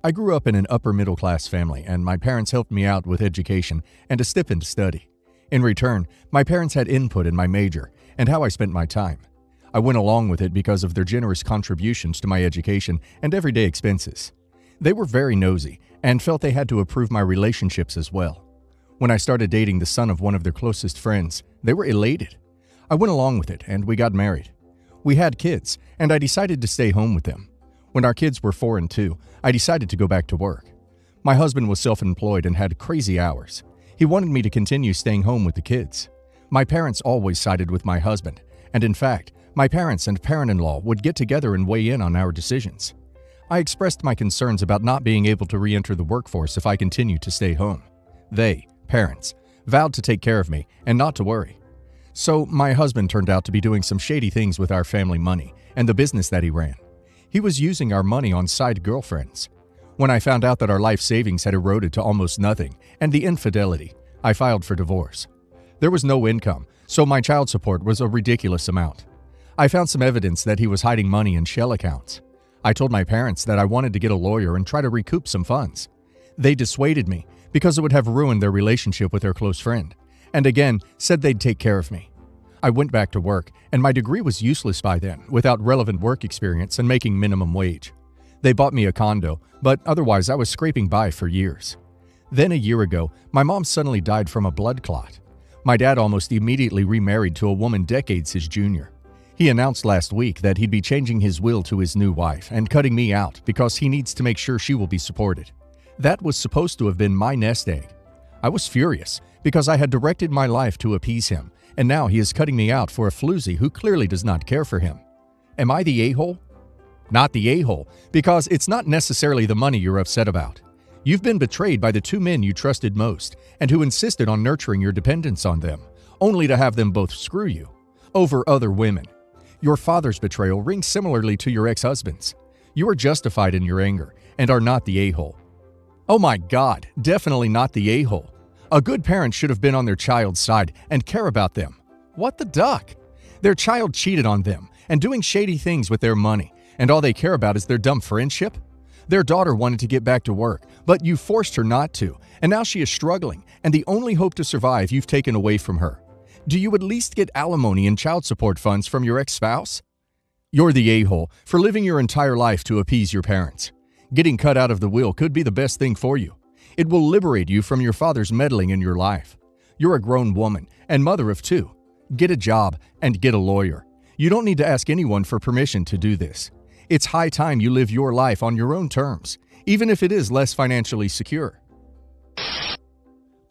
I grew up in an upper-middle-class family, and my parents helped me out with education and a stipend to study. In return, my parents had input in my major and how I spent my time. I went along with it because of their generous contributions to my education and everyday expenses. They were very nosy and felt they had to approve my relationships as well. When I started dating the son of one of their closest friends, they were elated. I went along with it, and we got married. We had kids, and I decided to stay home with them. When our kids were 4 and 2, I decided to go back to work. My husband was self-employed and had crazy hours. He wanted me to continue staying home with the kids. My parents always sided with my husband, and in fact, my parents and parent-in-law would get together and weigh in on our decisions. I expressed my concerns about not being able to re-enter the workforce if I continued to stay home. They, parents, vowed to take care of me and not to worry. So my husband turned out to be doing some shady things with our family money and the business that he ran. He was using our money on side girlfriends. When I found out that our life savings had eroded to almost nothing and the infidelity, I filed for divorce. There was no income, so my child support was a ridiculous amount. I found some evidence that he was hiding money in shell accounts. I told my parents that I wanted to get a lawyer and try to recoup some funds. They dissuaded me because it would have ruined their relationship with their close friend, and again said they'd take care of me. I went back to work, and my degree was useless by then, without relevant work experience and making minimum wage. They bought me a condo, but otherwise I was scraping by for years. Then a year ago, my mom suddenly died from a blood clot. My dad almost immediately remarried to a woman decades his junior. He announced last week that he'd be changing his will to his new wife and cutting me out because he needs to make sure she will be supported. That was supposed to have been my nest egg. I was furious because I had directed my life to appease him, and now he is cutting me out for a floozy who clearly does not care for him. Am I the a-hole? Not the a-hole, because it's not necessarily the money you're upset about. You've been betrayed by the 2 men you trusted most and who insisted on nurturing your dependence on them, only to have them both screw you over other women. Your father's betrayal rings similarly to your ex-husband's. You are justified in your anger and are not the a-hole. Oh my God, definitely not the a-hole. A good parent should have been on their child's side and care about them. What the duck? Their child cheated on them and doing shady things with their money, and all they care about is their dumb friendship? Their daughter wanted to get back to work, but you forced her not to, and now she is struggling, and the only hope to survive you've taken away from her. Do you at least get alimony and child support funds from your ex-spouse? You're the a-hole for living your entire life to appease your parents. Getting cut out of the will could be the best thing for you. It will liberate you from your father's meddling in your life. You're a grown woman and mother of 2. Get a job and get a lawyer. You don't need to ask anyone for permission to do this. It's high time you live your life on your own terms, even if it is less financially secure.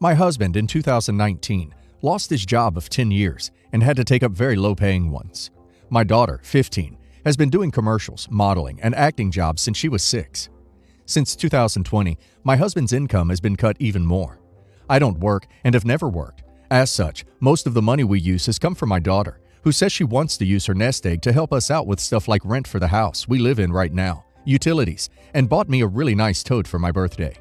My husband, in 2019, lost his job of 10 years and had to take up very low-paying ones. My daughter, 15, has been doing commercials, modeling, and acting jobs since she was 6. Since 2020, my husband's income has been cut even more. I don't work and have never worked. As such, most of the money we use has come from my daughter, who says she wants to use her nest egg to help us out with stuff like rent for the house we live in right now, utilities, and bought me a really nice tote for my birthday.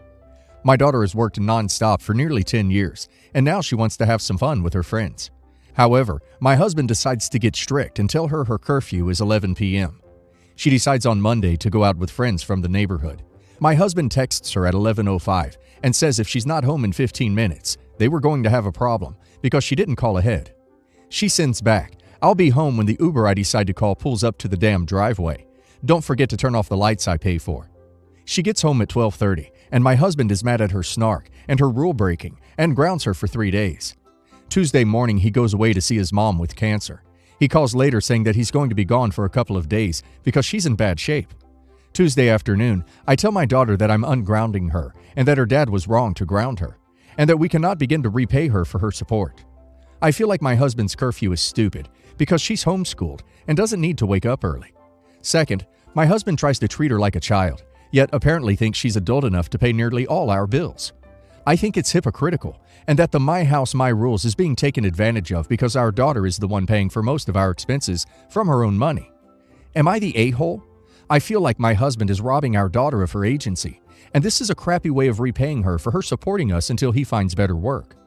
My daughter has worked non-stop for nearly 10 years, and now she wants to have some fun with her friends. However, my husband decides to get strict and tell her curfew is 11 p.m. She decides on Monday to go out with friends from the neighborhood. My husband texts her at 11:05 and says if she's not home in 15 minutes, they were going to have a problem because she didn't call ahead. She sends back, "I'll be home when the Uber I decide to call pulls up to the damn driveway. Don't forget to turn off the lights I pay for." She gets home at 12:30, and my husband is mad at her snark and her rule breaking and grounds her for 3 days. Tuesday morning, he goes away to see his mom with cancer. He calls later saying that he's going to be gone for a couple of days because she's in bad shape. Tuesday afternoon, I tell my daughter that I'm ungrounding her and that her dad was wrong to ground her, and that we cannot begin to repay her for her support. I feel like my husband's curfew is stupid because she's homeschooled and doesn't need to wake up early. Second, my husband tries to treat her like a child, yet apparently thinks she's adult enough to pay nearly all our bills. I think it's hypocritical, and that the my house, my rules is being taken advantage of because our daughter is the one paying for most of our expenses from her own money. Am I the a-hole? I feel like my husband is robbing our daughter of her agency, and this is a crappy way of repaying her for her supporting us until he finds better work.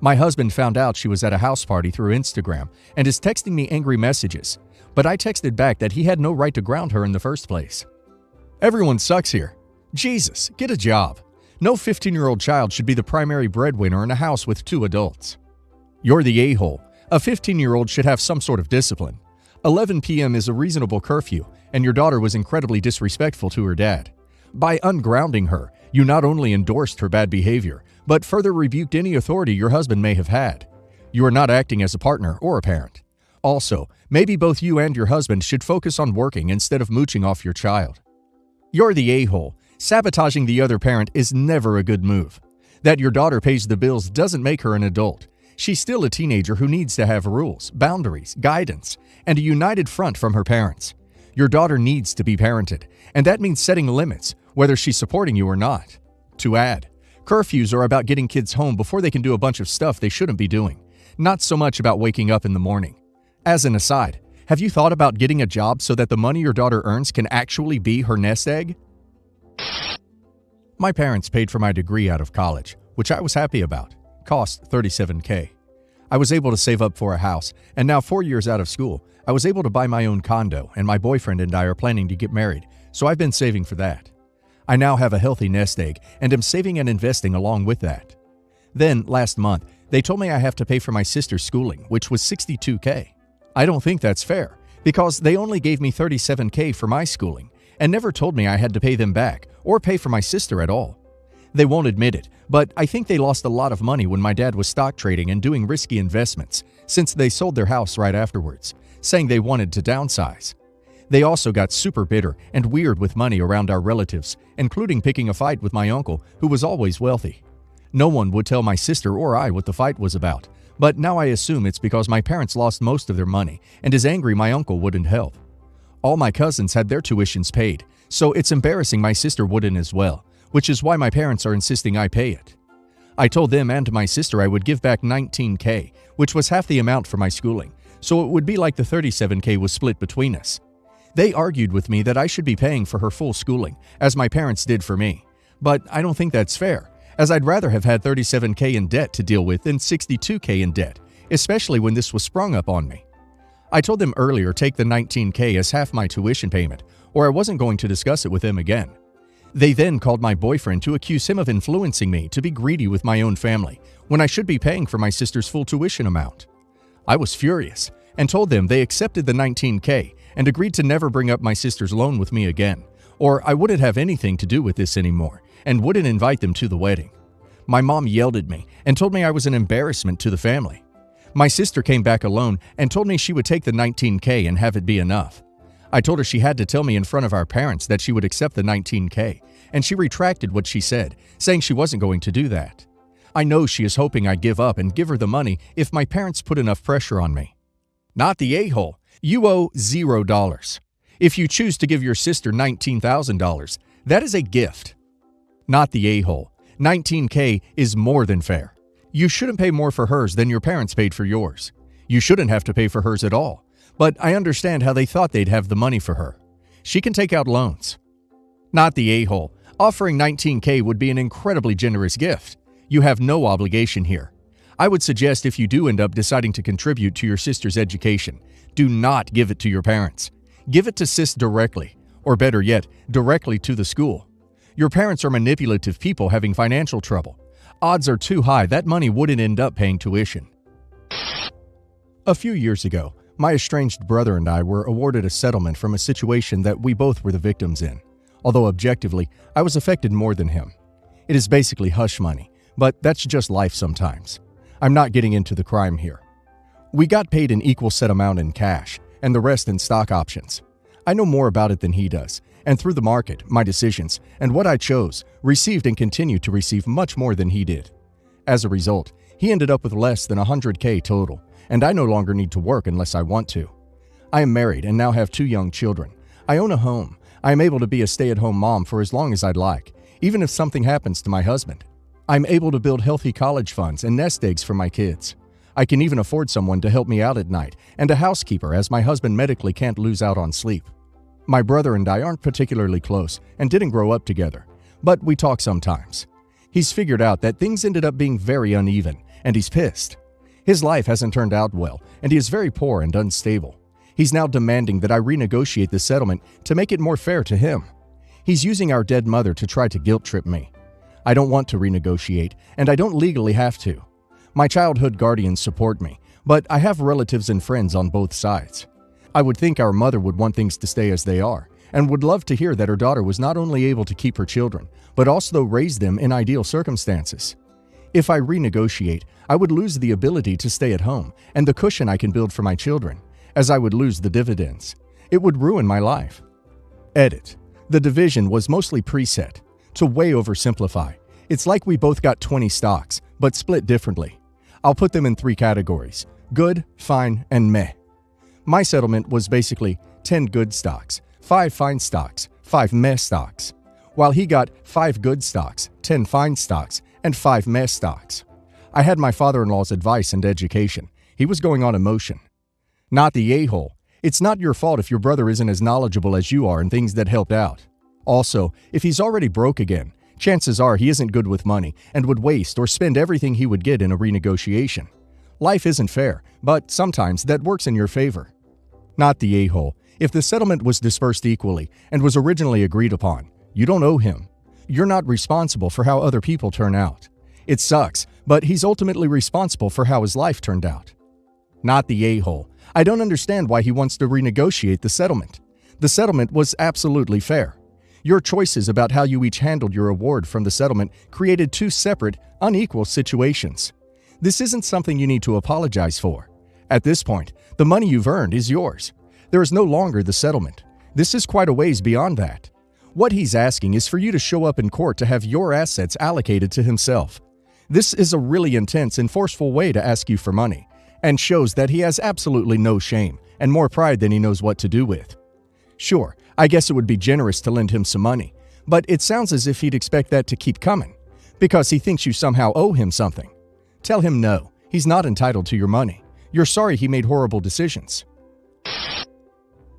My husband found out she was at a house party through Instagram and is texting me angry messages, but I texted back that he had no right to ground her in the first place. Everyone sucks here. Jesus, get a job. No 15-year-old child should be the primary breadwinner in a house with 2 adults. You're the a-hole. A 15-year-old should have some sort of discipline. 11 p.m. is a reasonable curfew, and your daughter was incredibly disrespectful to her dad. By ungrounding her, you not only endorsed her bad behavior, but further rebuked any authority your husband may have had. You are not acting as a partner or a parent. Also, maybe both you and your husband should focus on working instead of mooching off your child. You're the a-hole. Sabotaging the other parent is never a good move. That your daughter pays the bills doesn't make her an adult. She's still a teenager who needs to have rules, boundaries, guidance, and a united front from her parents. Your daughter needs to be parented, and that means setting limits, whether she's supporting you or not. To add, curfews are about getting kids home before they can do a bunch of stuff they shouldn't be doing, not so much about waking up in the morning. As an aside, have you thought about getting a job so that the money your daughter earns can actually be her nest egg? My parents paid for my degree out of college, which I was happy about. Cost $37K. I was able to save up for a house, and now 4 years out of school, I was able to buy my own condo, and my boyfriend and I are planning to get married, so I've been saving for that. I now have a healthy nest egg, and am saving and investing along with that. Then, last month, they told me I have to pay for my sister's schooling, which was $62K. I don't think that's fair, because they only gave me $37K for my schooling, and never told me I had to pay them back, or pay for my sister at all. They won't admit it, but I think they lost a lot of money when my dad was stock trading and doing risky investments, since they sold their house right afterwards, saying they wanted to downsize. They also got super bitter and weird with money around our relatives, including picking a fight with my uncle, who was always wealthy. No one would tell my sister or I what the fight was about, but now I assume it's because my parents lost most of their money and is angry my uncle wouldn't help. All my cousins had their tuitions paid, so it's embarrassing my sister wouldn't as well, which is why my parents are insisting I pay it. I told them and my sister I would give back $19K, which was half the amount for my schooling, so it would be like the $37K was split between us. They argued with me that I should be paying for her full schooling, as my parents did for me. But I don't think that's fair, as I'd rather have had $37K in debt to deal with than $62K in debt, especially when this was sprung up on me. I told them earlier take the $19K as half my tuition payment, or I wasn't going to discuss it with them again. They then called my boyfriend to accuse him of influencing me to be greedy with my own family, when I should be paying for my sister's full tuition amount. I was furious, and told them they accepted the $19K and agreed to never bring up my sister's loan with me again, or I wouldn't have anything to do with this anymore, and wouldn't invite them to the wedding. My mom yelled at me and told me I was an embarrassment to the family. My sister came back alone and told me she would take the $19K and have it be enough. I told her she had to tell me in front of our parents that she would accept the $19K, and she retracted what she said, saying she wasn't going to do that. I know she is hoping I give up and give her the money if my parents put enough pressure on me. Not the a-hole. You owe $0. If you choose to give your sister $19,000, that is a gift. Not the a-hole. $19K is more than fair. You shouldn't pay more for hers than your parents paid for yours. You shouldn't have to pay for hers at all. But I understand how they thought they'd have the money for her. She can take out loans. Not the a-hole. Offering $19K would be an incredibly generous gift. You have no obligation here. I would suggest if you do end up deciding to contribute to your sister's education, do not give it to your parents. Give it to sis directly, or better yet, directly to the school. Your parents are manipulative people having financial trouble. Odds are too high that money wouldn't end up paying tuition. A few years ago, my estranged brother and I were awarded a settlement from a situation that we both were the victims in, although objectively, I was affected more than him. It is basically hush money, but that's just life sometimes. I'm not getting into the crime here. We got paid an equal set amount in cash, and the rest in stock options. I know more about it than he does, and through the market, my decisions, and what I chose, received and continue to receive much more than he did. As a result, he ended up with less than $100K total, and I no longer need to work unless I want to. I am married and now have 2 young children. I own a home. I am able to be a stay-at-home mom for as long as I'd like, even if something happens to my husband. I'm able to build healthy college funds and nest eggs for my kids. I can even afford someone to help me out at night, and a housekeeper as my husband medically can't lose out on sleep. My brother and I aren't particularly close and didn't grow up together, but we talk sometimes. He's figured out that things ended up being very uneven, and he's pissed. His life hasn't turned out well, and he is very poor and unstable. He's now demanding that I renegotiate the settlement to make it more fair to him. He's using our dead mother to try to guilt trip me. I don't want to renegotiate, and I don't legally have to. My childhood guardians support me, but I have relatives and friends on both sides. I would think our mother would want things to stay as they are, and would love to hear that her daughter was not only able to keep her children, but also raise them in ideal circumstances. If I renegotiate, I would lose the ability to stay at home and the cushion I can build for my children, as I would lose the dividends. It would ruin my life. Edit. The division was mostly preset. To way oversimplify, it's like we both got 20 stocks, but split differently. I'll put them in 3 categories: good, fine, and meh. My settlement was basically 10 good stocks, 5 fine stocks, 5 meh stocks, while he got 5 good stocks, 10 fine stocks, and 5 meh stocks. I had my father-in-law's advice and education. He was going on emotion. Not the a-hole. It's not your fault if your brother isn't as knowledgeable as you are in things that helped out. Also, if he's already broke again, chances are he isn't good with money and would waste or spend everything he would get in a renegotiation. Life isn't fair, but sometimes that works in your favor. Not the a-hole. If the settlement was dispersed equally and was originally agreed upon, you don't owe him. You're not responsible for how other people turn out. It sucks, but he's ultimately responsible for how his life turned out. Not the a-hole. I don't understand why he wants to renegotiate the settlement. The settlement was absolutely fair. Your choices about how you each handled your award from the settlement created 2 separate, unequal situations. This isn't something you need to apologize for. At this point, the money you've earned is yours. There is no longer the settlement. This is quite a ways beyond that. What he's asking is for you to show up in court to have your assets allocated to himself. This is a really intense and forceful way to ask you for money, and shows that he has absolutely no shame and more pride than he knows what to do with. Sure, I guess it would be generous to lend him some money, but it sounds as if he'd expect that to keep coming, because he thinks you somehow owe him something. Tell him no, he's not entitled to your money. You're sorry he made horrible decisions.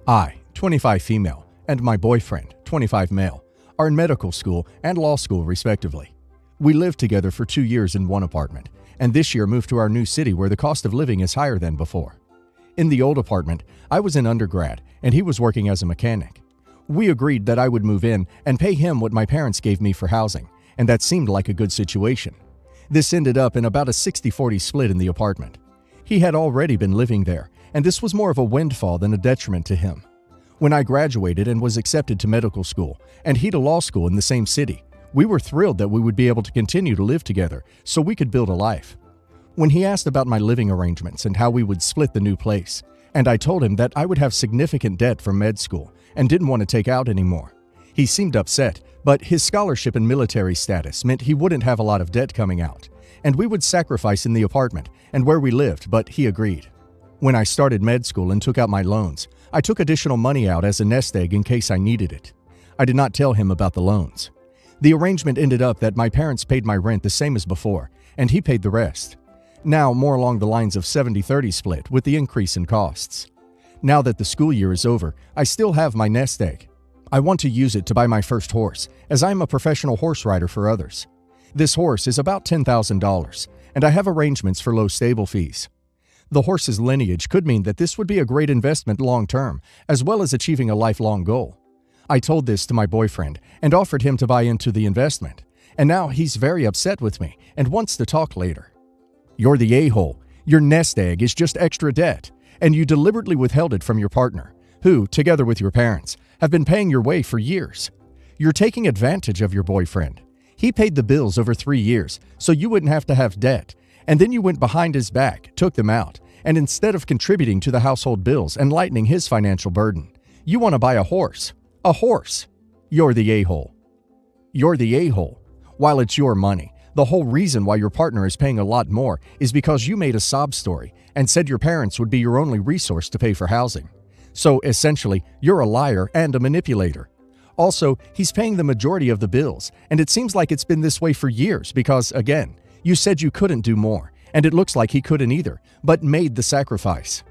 I, 25 female, and my boyfriend, 25 male, are in medical school and law school respectively. We lived together for 2 years in one apartment, and this year moved to our new city where the cost of living is higher than before. In the old apartment, I was in undergrad, and he was working as a mechanic. We agreed that I would move in and pay him what my parents gave me for housing, and that seemed like a good situation. This ended up in about a 60-40 split in the apartment. He had already been living there, and this was more of a windfall than a detriment to him. When I graduated and was accepted to medical school, and he to law school in the same city, we were thrilled that we would be able to continue to live together so we could build a life. When he asked about my living arrangements and how we would split the new place, and I told him that I would have significant debt from med school and didn't want to take out anymore, he seemed upset, but his scholarship and military status meant he wouldn't have a lot of debt coming out, and we would sacrifice in the apartment and where we lived, but he agreed. When I started med school and took out my loans, I took additional money out as a nest egg in case I needed it. I did not tell him about the loans. The arrangement ended up that my parents paid my rent the same as before, and he paid the rest. Now more along the lines of 70-30 split with the increase in costs. Now that the school year is over, I still have my nest egg. I want to use it to buy my first horse, as I am a professional horse rider for others. This horse is about $10,000, and I have arrangements for low stable fees. The horse's lineage could mean that this would be a great investment long-term, as well as achieving a lifelong goal. I told this to my boyfriend and offered him to buy into the investment, and now he's very upset with me and wants to talk later. You're the a-hole. Your nest egg is just extra debt, and you deliberately withheld it from your partner, who, together with your parents, have been paying your way for years. You're taking advantage of your boyfriend. He paid the bills over 3 years, so you wouldn't have to have debt, and then you went behind his back, took them out, and instead of contributing to the household bills and lightening his financial burden, you want to buy a horse. A horse. You're the a-hole. You're the a-hole. While it's your money, the whole reason why your partner is paying a lot more is because you made a sob story and said your parents would be your only resource to pay for housing. So essentially, you're a liar and a manipulator. Also, he's paying the majority of the bills, and it seems like it's been this way for years because, again, you said you couldn't do more, and it looks like he couldn't either, but made the sacrifice.